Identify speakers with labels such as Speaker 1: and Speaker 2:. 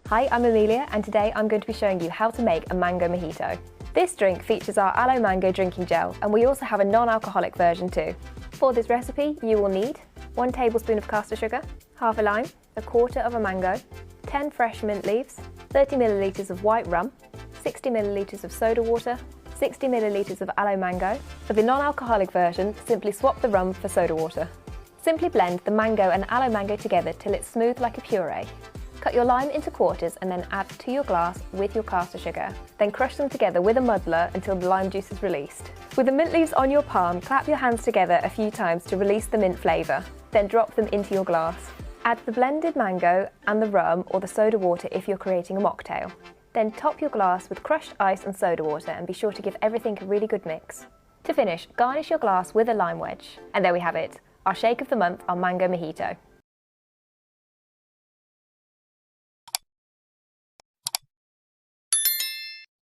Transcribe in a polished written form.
Speaker 1: Hi, I'm Amelia and today I'm going to be showing you how to make a mango mojito. This drink features our Aloe Mango drinking gel and we also have a non-alcoholic version too. For this recipe you will need 1 tablespoon of caster sugar, half a lime, 1/4 of a mango, 10 fresh mint leaves, 30 millilitres of white rum, 60 millilitres of soda water, 60 millilitres of Aloe Mango. For the non-alcoholic version, simply swap the rum for soda water. Simply blend the mango and Aloe Mango together till it's smooth like a puree. Cut your lime into quarters and then add to your glass with your caster sugar. Then crush them together with a muddler until the lime juice is released. With the mint leaves on your palm, clap your hands together a few times to release the mint flavour. Then drop them into your glass. Add the blended mango and the rum or the soda water if you're creating a mocktail. Then top your glass with crushed ice and soda water and be sure to give everything a really good mix. To finish, garnish your glass with a lime wedge. And there we have it, our shake of the month, our mango mojito.